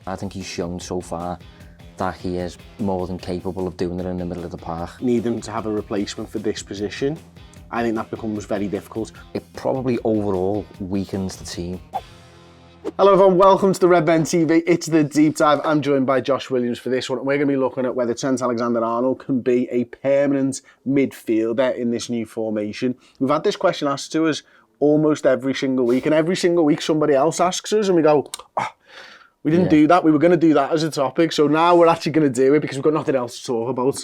I think he's shown so far that he is more than capable of doing it in the middle of the park. Need him to have a replacement for this position. I think that becomes very difficult. It probably overall weakens the team. Hello everyone, welcome to the Redmen TV. It's the deep dive. I'm joined by Josh Williams for this one. We're going to be looking at whether Trent Alexander-Arnold can be a permanent midfielder in this new formation. We've had this question asked to us almost every single week, and every single week somebody else asks us and we go, oh, we didn't do that. We were going to do that as a topic, so now we're actually going to do it because we've got nothing else to talk about.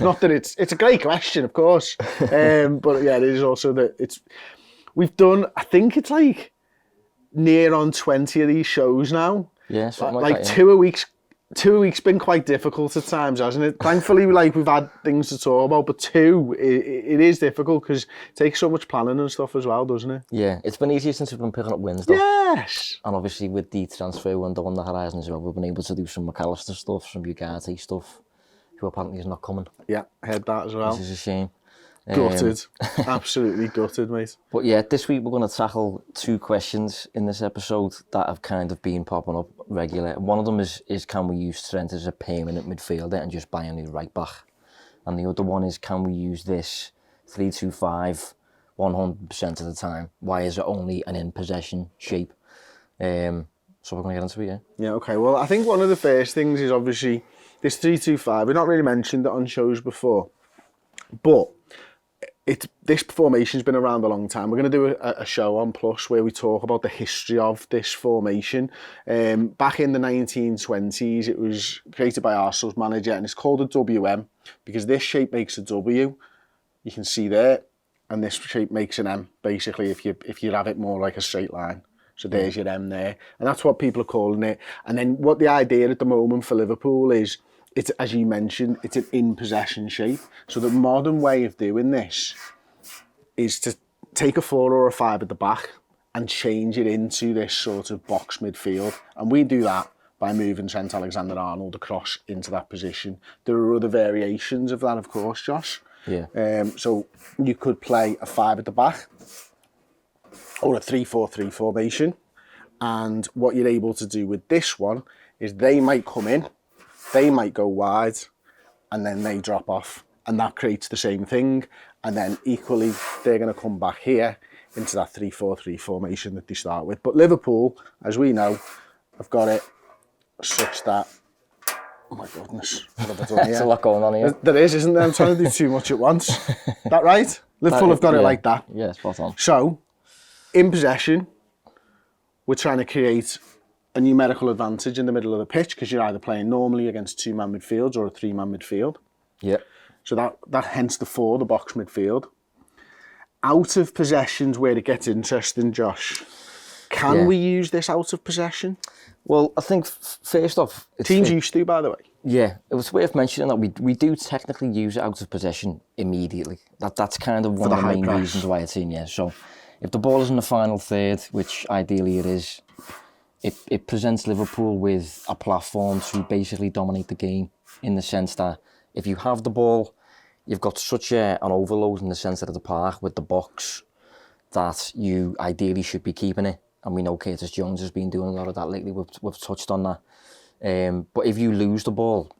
Not that it's a great question, of course, but yeah, it is also that we've done. I think it's like near on 20 of these shows now. Yeah, something like that, yeah. Two a week's been quite difficult at times, hasn't it? Thankfully, we've had things to talk about, but it is difficult because it takes so much planning and stuff as well, doesn't it? Yeah, it's been easier since we've been picking up wins, though. Yes! And obviously with the transfer window on the horizon as well, we've been able to do some McAllister stuff, some Ugarte stuff, who apparently is not coming. Yeah, heard that as well. Which is a shame. Gutted. Absolutely gutted, mate. But yeah, this week we're going to tackle two questions in this episode that have kind of been popping up regular. One of them is can we use Trent as a permanent midfielder and just buy a new right back? And the other one is, can we use this 3-2-5 100% of the time? Why is it only an in-possession shape? So we're going to get into it, yeah? Yeah, okay. Well, I think one of the first things is obviously this 3-2-5. We've not really mentioned it on shows before, but this formation's been around a long time. We're going to do a show on Plus where we talk about the history of this formation. Back in the 1920s, it was created by Arsenal's manager, and it's called a WM because this shape makes a W. You can see there, and this shape makes an M. Basically, if you have it more like a straight line. So there's your M there, and that's what people are calling it. And then what the idea at the moment for Liverpool is, it's, as you mentioned, it's an in-possession shape. So the modern way of doing this is to take a 4 or a 5 at the back and change it into this sort of box midfield. And we do that by moving Trent Alexander-Arnold across into that position. There are other variations of that, of course, Josh. Yeah. So you could play a 5 at the back or a 3-4-3 formation. And what you're able to do with this one is they might come in, they might go wide, and then they drop off. And that creates the same thing. And then equally, they're going to come back here into that 3-4-3 formation that they start with. But Liverpool, as we know, have got it such that, oh my goodness, what have I done here? There's a lot going on here. There is, isn't there? I'm trying to do too much at once. That right? Liverpool have got it like that. Yeah, spot on. So, in possession, we're trying to create a numerical advantage in the middle of the pitch because you're either playing normally against 2-man midfields or a 3-man midfield. Yeah. So that hence the 4, the box midfield. Out of possessions where it gets interesting, Josh. Can we use this out of possession? Well, I think first off, teams used to, by the way. Yeah, it was worth mentioning that we do technically use it out of possession immediately. That's kind of one of the main reasons why it's in. Yeah. So if the ball is in the final third, which ideally it is, it presents Liverpool with a platform to basically dominate the game in the sense that if you have the ball, you've got such an overload in the centre of the park with the box that you ideally should be keeping it. And we know Curtis Jones has been doing a lot of that lately. We've touched on that. But if you lose the ball,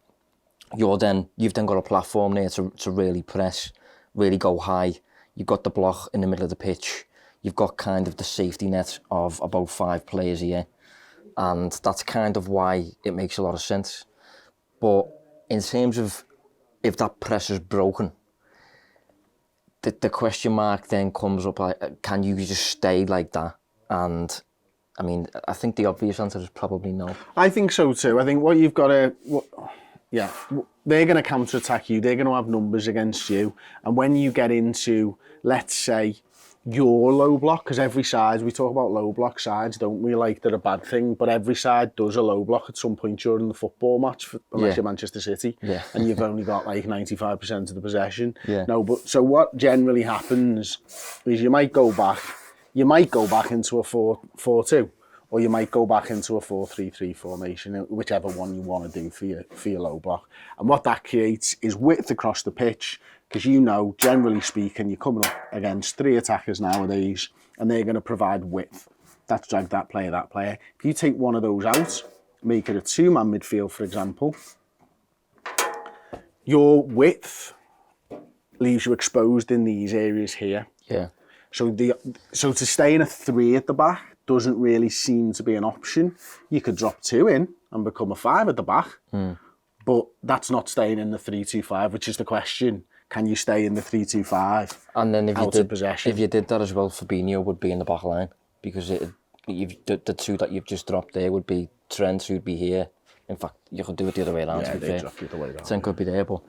you've then got a platform there to really press, really go high. You've got the block in the middle of the pitch. You've got kind of the safety net of about 5 players here. And that's kind of why it makes a lot of sense. But in terms of if that press is broken, the question mark then comes up, like, can you just stay like that? And I mean, I think the obvious answer is probably no. I think so too. I think what you've got to, they're going to counter-attack you. They're going to have numbers against you. And when you get into, let's say, your low block, because every side, we talk about low block sides, don't we? Like they're a bad thing, but every side does a low block at some point during the football match, unless you're Manchester City, and you've only got like 95% of the possession. No, but so what generally happens is you might go back into a 4-4-2, or you might go back into a 4-3-3 formation, whichever one you want to do for your low block. And what that creates is width across the pitch, because generally speaking, you're coming up against 3 attackers nowadays, and they're going to provide width that's dragged that player. If you take one of those out, make it a two-man midfield, for example, your width leaves you exposed in these areas here. Yeah. So to stay in a 3 at the back doesn't really seem to be an option. You could drop 2 in and become a 5 at the back, but that's not staying in the 3-2-5, which is the question. Can you stay in the 3-2-5 and then out of possession? If you did that as well, Fabinho would be in the back line, because the 2 that you've just dropped there would be Trent, who'd be here. In fact, you could do it the other way around. Yeah, they drop you the way around. Trent could be there, but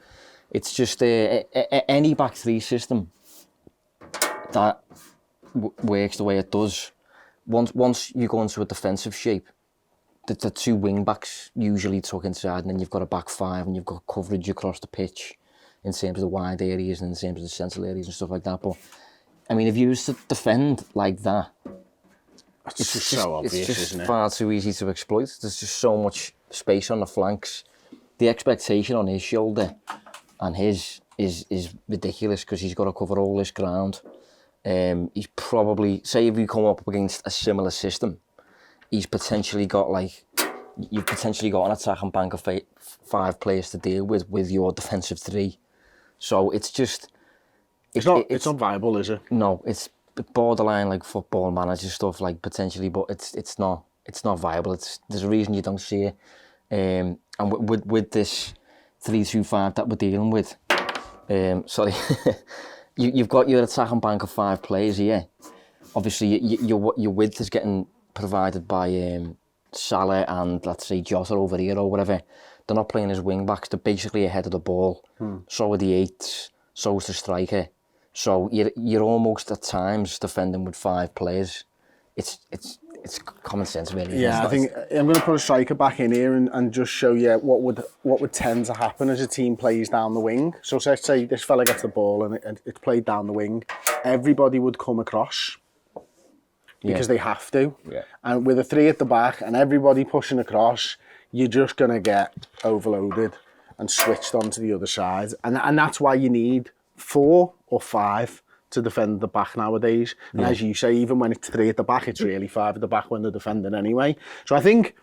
it's just any back 3 system that works the way it does. Once you go into a defensive shape, the 2 wing backs usually tuck inside, and then you've got a back 5, and you've got coverage across the pitch in terms of the wide areas and in terms of the central areas and stuff like that. But I mean, if you used to defend like that, it's just so obvious, isn't it? Far too easy to exploit. There's just so much space on the flanks. The expectation on his shoulder and his is ridiculous, because he's got to cover all this ground. He's probably, say if you come up against a similar system, you've potentially got an attacking bank of 5 players to deal with your defensive 3. So it's just... It's not viable, is it? No, it's borderline like football manager stuff, like potentially, but it's not viable. There's a reason you don't see it. And with this 3-2-5 that we're dealing with, sorry, you've got your attacking bank of 5 players here. Obviously, your width is getting provided by Salah and, let's say, Jota over here or whatever. They're not playing as wing backs. They're basically ahead of the ball. So are the 8s. So is the striker. So you're almost at times defending with 5 players. It's common sense, really. Yeah, I think I'm going to put a striker back in here and just show you what would tend to happen as a team plays down the wing. So let's say this fella gets the ball and it's played down the wing. Everybody would come across because they have to. Yeah. And with a 3 at the back and everybody pushing across, you're just going to get overloaded and switched onto the other side. And that's why you need 4 or 5 to defend the back nowadays. And as you say, even when it's 3 at the back, it's really 5 at the back when they're defending anyway. So I think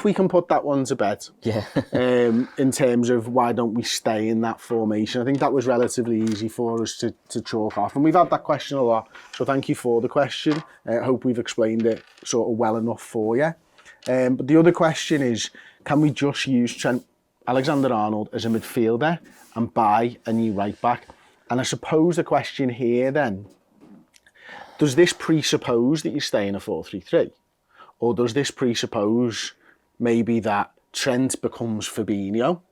we can put that one to bed. Yeah. In terms of why don't we stay in that formation. I think that was relatively easy for us to chalk off. And we've had that question a lot. So thank you for the question. I hope we've explained it sort of well enough for you. But the other question is, can we just use Trent Alexander-Arnold as a midfielder and buy a new right back? And I suppose the question here then, does this presuppose that you stay in a 4-3-3? Or does this presuppose maybe that Trent becomes Fabinho?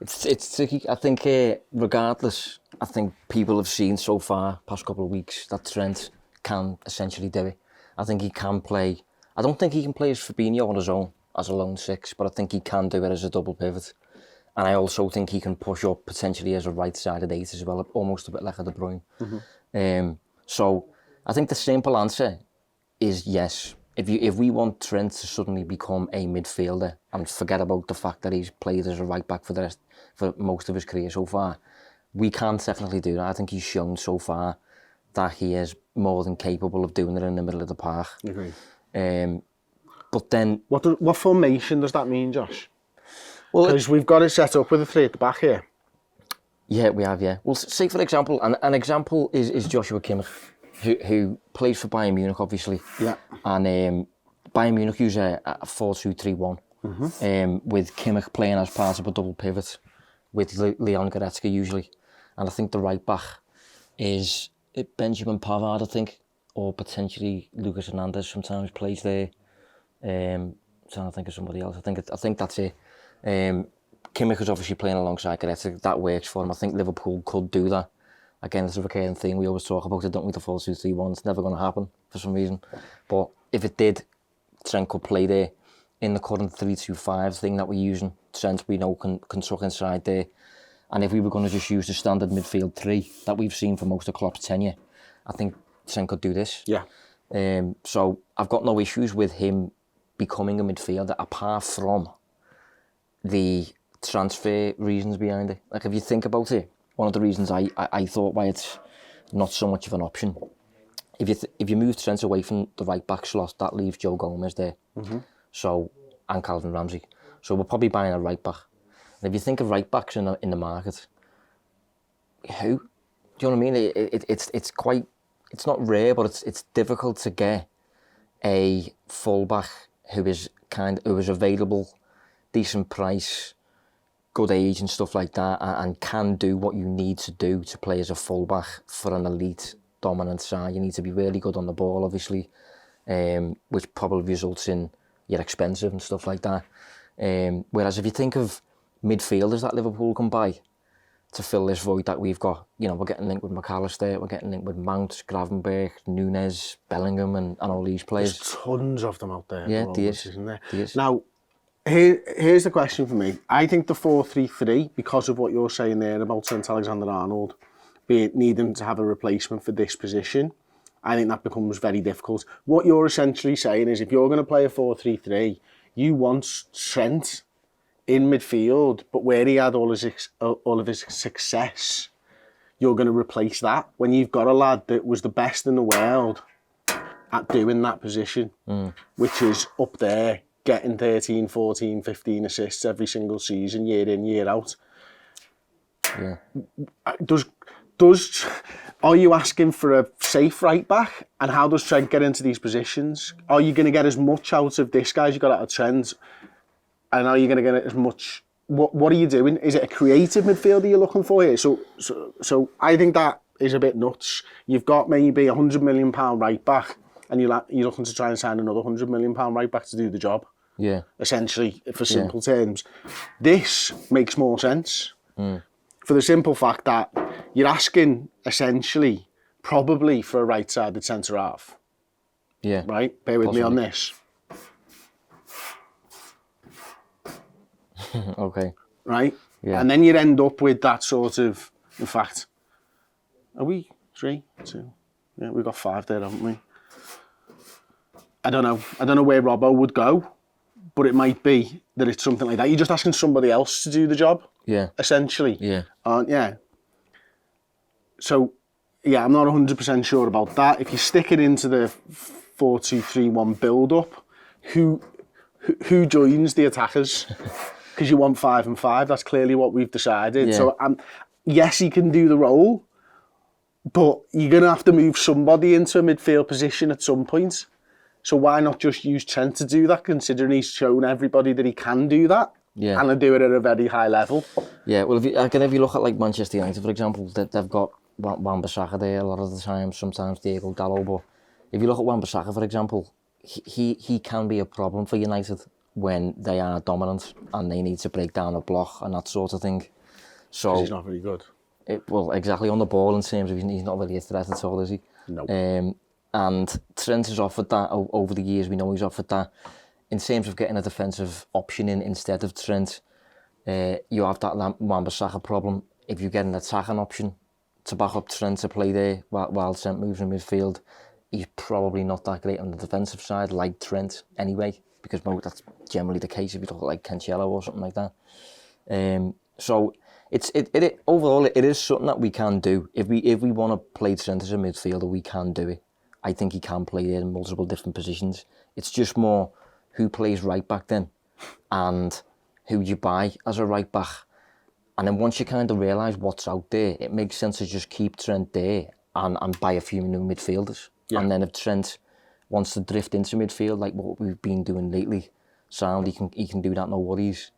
It's tricky. I think regardless, I think people have seen so far, past couple of weeks, that Trent can essentially do it. I think he can play. I don't think he can play as Fabinho on his own, as a lone 6, but I think he can do it as a double pivot. And I also think he can push up potentially as a right-sided 8 as well, almost a bit like a De Bruyne. So I think the simple answer is yes. If we want Trent to suddenly become a midfielder and forget about the fact that he's played as a right-back for most of his career so far, we can technically do that. I think he's shown so far that he is more than capable of doing it in the middle of the park. But then... What formation does that mean, Josh? Well, because we've got it set up with a 3 at the back here. Yeah, we have, yeah. Well, say for example, an example is Joshua Kimmich, who plays for Bayern Munich, obviously. Yeah. And Bayern Munich use a 4-2-3-1, with Kimmich playing as part of a double pivot with Leon Goretzka usually. And I think the right back is Benjamin Pavard, I think, or potentially Lucas Hernandez sometimes plays there. I'm trying to think of somebody else. I think that's it. Kimmich is obviously playing alongside Goretzka. That works for him. I think Liverpool could do that. Again, it's a recurring thing. We always talk about it, don't we? The 4-2-3-1. It's never going to happen for some reason. But if it did, Trent could play there. In the current 3-2-5 thing that we're using, Trent, we know, can tuck inside there. And if we were going to just use the standard midfield 3 that we've seen for most of Klopp's tenure, I think Trent could do this. Yeah. So I've got no issues with him becoming a midfielder, apart from the transfer reasons behind it. Like, if you think about it, one of the reasons I thought why it's not so much of an option if you move Trent away from the right back slot, that leaves Joe Gomez there. So, and Calvin Ramsey. So we're probably buying a right back. And if you think of right backs in the market, who? Do you know what I mean? It's quite, it's not rare, but it's difficult to get a fullback who is available, decent price, good age and stuff like that, and can do what you need to do to play as a fullback for an elite dominant side. You need to be really good on the ball, obviously, which probably results in you're expensive and stuff like that. Whereas if you think of midfielders that Liverpool can buy to fill this void that we've got, you know, we're getting linked with McAllister, we're getting linked with Mount, Gravenberch, Nunes, Bellingham, and all these players. There's tons of them out there. Yeah, there isn't there? Is. Now, here's the question for me. I think the 4-3-3, because of what you're saying there about Trent Alexander-Arnold needing to have a replacement for this position, I think that becomes very difficult. What you're essentially saying is if you're going to play a 4-3-3, you want Trent in midfield, but where he had all of his success, you're going to replace that when you've got a lad that was the best in the world at doing that position, which is up there, getting 13, 14, 15 assists every single season, year in, year out. Yeah. Are you asking for a safe right back? And how does Trent get into these positions? Are you going to get as much out of this guy as you got out of Trent? And are you going to get as much? What are you doing? Is it a creative midfielder you're looking for here? So I think that is a bit nuts. You've got maybe £100 million right back, and you're looking to try and sign another £100 million right back to do the job. Yeah. Essentially, for simple terms, this makes more sense for the simple fact that you're asking essentially probably for a right-sided centre half. Yeah. Right. Bear with me on this. Okay. Right? Yeah. And then you'd end up with that sort of, in fact, are we 3, 2? Yeah, we've got 5 there, haven't we? I don't know where Robbo would go, but it might be that it's something like that. You're just asking somebody else to do the job. Yeah. Essentially. Yeah. Aren't you? So, yeah, I'm not 100% sure about that. If you stick it into the 4-2-3-1 build-up, who joins the attackers? Because you want 5 and 5. That's clearly what we've decided. Yeah. So, yes, he can do the role, but you're going to have to move somebody into a midfield position at some point. So why not just use Trent to do that, considering he's shown everybody that he can do that? Yeah. And do it at a very high level. Yeah, well, if you look at like Manchester United, for example, they've got Wan-Bissaka there a lot of the time, sometimes Diego Dalot, but if you look at Wan-Bissaka, for example, he can be a problem for United when they are dominant and they need to break down a block and that sort of thing. So he's not very good. Well, exactly, on the ball in terms of he's not really a threat at all, is he? No. And Trent has offered that over the years. We know he's offered that. In terms of getting a defensive option in instead of Trent, you have that Wan-Bissaka problem. If you get an attacking option to back up Trent to play there while Trent moves in midfield, he's probably not that great on the defensive side, like Trent anyway, because that's generally the case if you look at like Cancelo or something like that. So overall it is something that we can do. If we want to play Trent as a midfielder, we can do it. I think he can play there in multiple different positions. It's just more who plays right back then and who you buy as a right back. And then once you kind of realise what's out there, it makes sense to just keep Trent there and buy a few new midfielders. Yeah. And then if Trent wants to drift into midfield like what we've been doing lately, he can do that, no worries.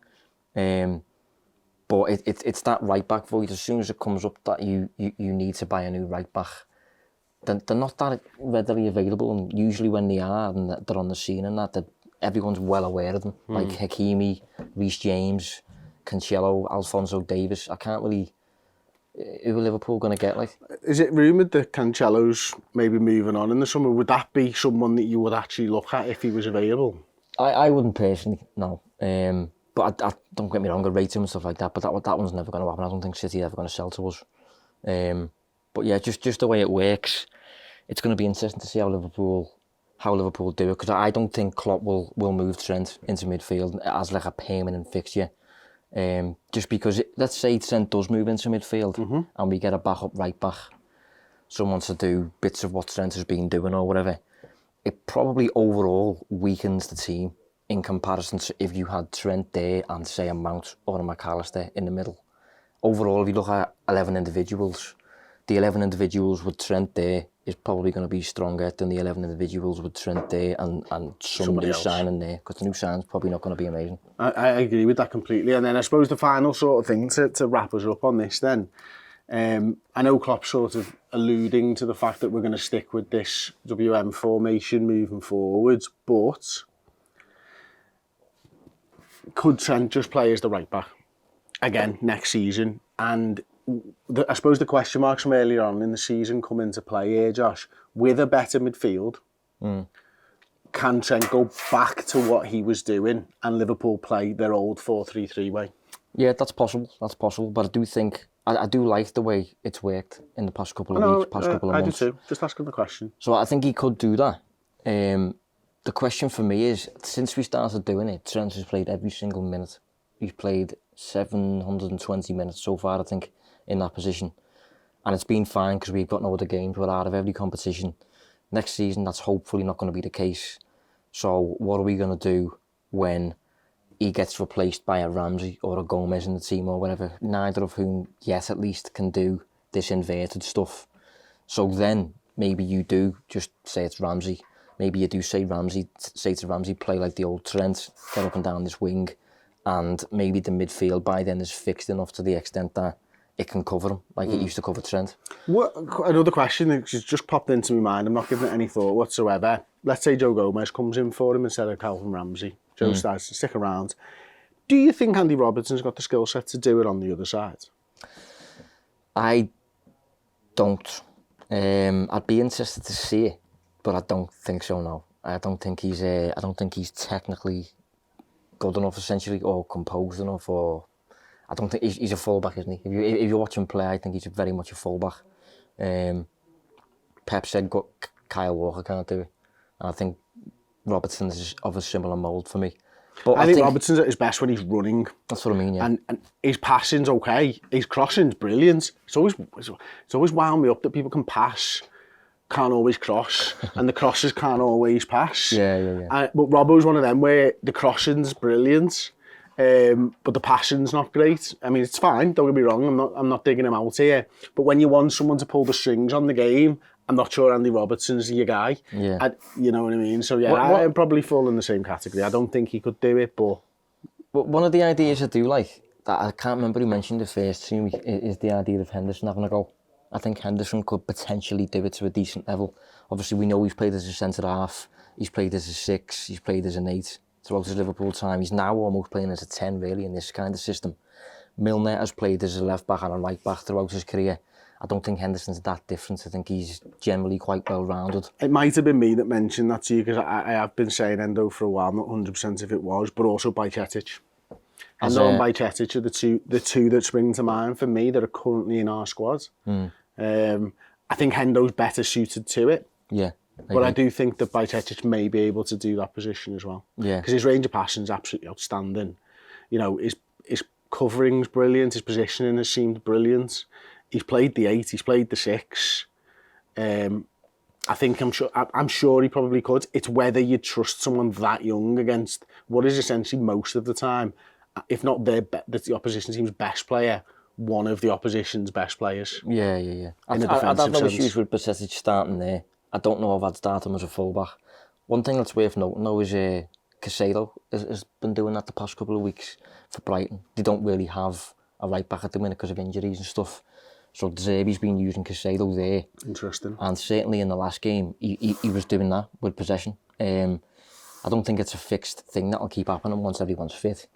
But it's that right back void. As soon as it comes up that you need to buy a new right back, they're not that readily available, and usually when they are and they're on the scene and that everyone's well aware of them. Like Hakimi, Reece James, Cancelo, Alphonso Davies. I can't really. Who are Liverpool going to get? Like, is it rumoured that Cancelo's maybe moving on in the summer? Would that be someone that you would actually look at if he was available? I wouldn't personally, no. But I don't get me wrong, I rate him and stuff like that. But that one's never going to happen. I don't think City are ever going to sell to us. But yeah, just the way it works, it's going to be interesting to see how Liverpool do it, because I don't think Klopp will move Trent into midfield as like a permanent fixture. Just because let's say Trent does move into midfield and we get a backup right back, someone to do bits of what Trent has been doing or whatever, it probably overall weakens the team in comparison to if you had Trent there and, say, a Mount or a McAllister in the middle. Overall, if you look at 11 individuals, the 11 individuals with Trent there is probably going to be stronger than the 11 individuals with Trent there and some new signing there, because the new signing's probably not going to be amazing. I agree with that completely. And then I suppose the final sort of thing to wrap us up on this then, I know Klopp's sort of alluding to the fact that we're going to stick with this WM formation moving forwards, but could Trent just play as the right back again next season? And I suppose the question marks from earlier on in the season come into play here, Josh. With a better midfield, can Trent go back to what he was doing and Liverpool play their old 4-3-3 way? Yeah, that's possible. That's possible. But I do think, I do like the way it's worked in the past couple of weeks, past couple of months. I do too. Just asking the question. So I think he could do that. The question for me is, since we started doing it, Trent has played every single minute. He's played 720 minutes so far, I think, in that position. And it's been fine because we've got no other games. We're out of every competition. Next season, that's hopefully not going to be the case. So what are we going to do when he gets replaced by a Ramsey or a Gomez in the team or whatever, neither of whom yet at least can do this inverted stuff? So then maybe you do just say it's Ramsey. Maybe you do say to Ramsey, play like the old Trent, get up and down this wing, and maybe the midfield by then is fixed enough to the extent that it can cover him, like it used to cover Trent. Another question that just popped into my mind, I'm not giving it any thought whatsoever. Let's say Joe Gomez comes in for him instead of Calvin Ramsey. Joe starts to stick around. Do you think Andy Robertson's got the skill set to do it on the other side? I don't. I'd be interested to see it, but I don't think so. No, I don't think he's technically good enough, essentially, or composed enough, or I don't think he's a fullback, isn't he? If you watch him play, I think he's very much a fullback. Pep said Kyle Walker can't do it, and I think Robertson is of a similar mould for me. But I think Robertson's at his best when he's running. That's what I mean, yeah. And his passing's okay. His crossing's brilliant. It's always wound me up that people can pass, can't always cross, and the crosses can't always pass. Yeah. But Robbo's one of them where the crossing's brilliant, but the passing's not great. I mean, it's fine, don't get me wrong, I'm not digging him out here. But when you want someone to pull the strings on the game, I'm not sure Andy Robertson's your guy. Yeah. You know what I mean? So yeah, I'd probably fall in the same category. I don't think he could do it, but one of the ideas I do like, that I can't remember who mentioned it first to me, is the idea of Henderson having a go. I think Henderson could potentially do it to a decent level. Obviously, we know he's played as a centre-half, he's played as a 6, he's played as an 8 throughout his Liverpool time. He's now almost playing as a 10, really, in this kind of system. Milner has played as a left-back and a right-back throughout his career. I don't think Henderson's that different. I think he's generally quite well-rounded. It might have been me that mentioned that to you, because I have been saying Endo for a while, not 100% if it was, but also Bajcetic. Endo and Bajcetic are the two that spring to mind for me that are currently in our squad. I think Hendo's better suited to it. Yeah. But I do think that Bajcetic may be able to do that position as well. Yeah. Because his range of passing is absolutely outstanding. You know, his covering's brilliant, his positioning has seemed brilliant. He's played the 8, he's played the 6. I'm sure he probably could. It's whether you trust someone that young against what is essentially most of the time, if not the opposition team's best player, one of the opposition's best players. Yeah. I'd have no issues with Bajcetic starting there. I don't know if I'd start him as a fullback. One thing that's worth noting though is Caicedo has been doing that the past couple of weeks for Brighton. They don't really have a right back at the minute because of injuries and stuff. So Zerbi's been using Caicedo there. Interesting. And certainly in the last game, he was doing that with possession. I don't think it's a fixed thing that'll keep happening once everyone's fit.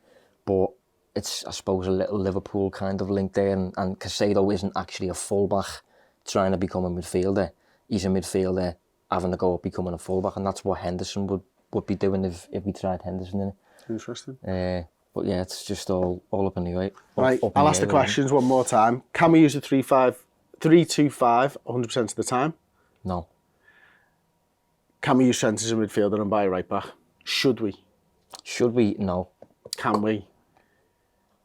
But it's, I suppose, a little Liverpool kind of link there. And Caicedo isn't actually a fullback trying to become a midfielder. He's a midfielder having to go up becoming a fullback. And that's what Henderson would be doing if we tried Henderson in it. Interesting. But yeah, it's just all up in the air. Right, I'll ask the questions one more time. Can we use the 3-2-5 100% of the time? No. Can we use Trent as a midfielder and buy a right back? Should we? Should we? No. Can we?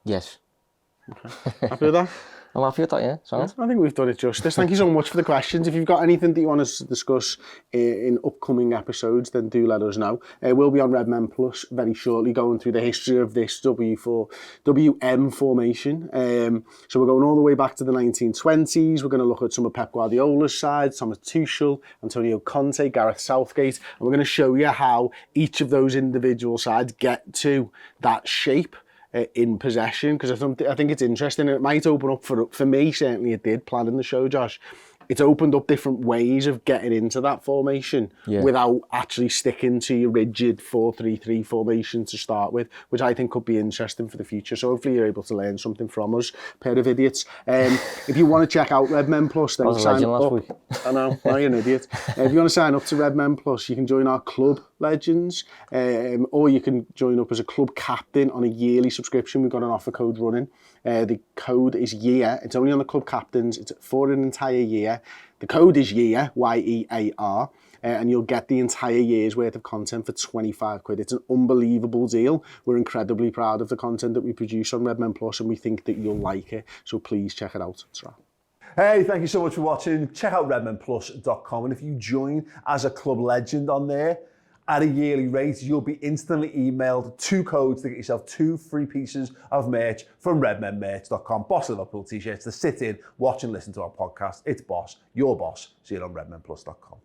Yes. Okay. Happy with that? I'm happy with that, yeah. Sounds. I think we've done it justice. Thank you so much for the questions. If you've got anything that you want us to discuss in upcoming episodes, then do let us know. We'll be on Redmen Plus very shortly, going through the history of this WM formation. So we're going all the way back to the 1920s. We're going to look at some of Pep Guardiola's side, Thomas Tuchel, Antonio Conte, Gareth Southgate, and we're going to show you how each of those individual sides get to that shape in possession, because I think it's interesting. It might open up for me, certainly it did, planning the show, Josh. It's opened up different ways of getting into that formation without actually sticking to your rigid 4-3-3 formation to start with, which I think could be interesting for the future. So hopefully you're able to learn something from us, pair of idiots. If you want to check out Redmen Plus, then sign up. I know, now you're an idiot. If you want to sign up to Redmen Plus, you can join our club legends, or you can join up as a club captain on a yearly subscription. We've got an offer code running. The code is YEAR. It's only on the club captains. It's for an entire year. The code is YEAR, Y-E-A-R, and you'll get the entire year's worth of content for 25 quid. It's an unbelievable deal. We're incredibly proud of the content that we produce on Redmen Plus, and we think that you'll like it. So please check it out. That's right. Hey, thank you so much for watching. Check out redmenplus.com, and if you join as a club legend on there, at a yearly rate, you'll be instantly emailed 2 codes to get yourself 2 free pieces of merch from redmenmerch.com. Boss Liverpool t-shirts to sit in, watch and listen to our podcast. It's Boss, your boss. See you on redmenplus.com.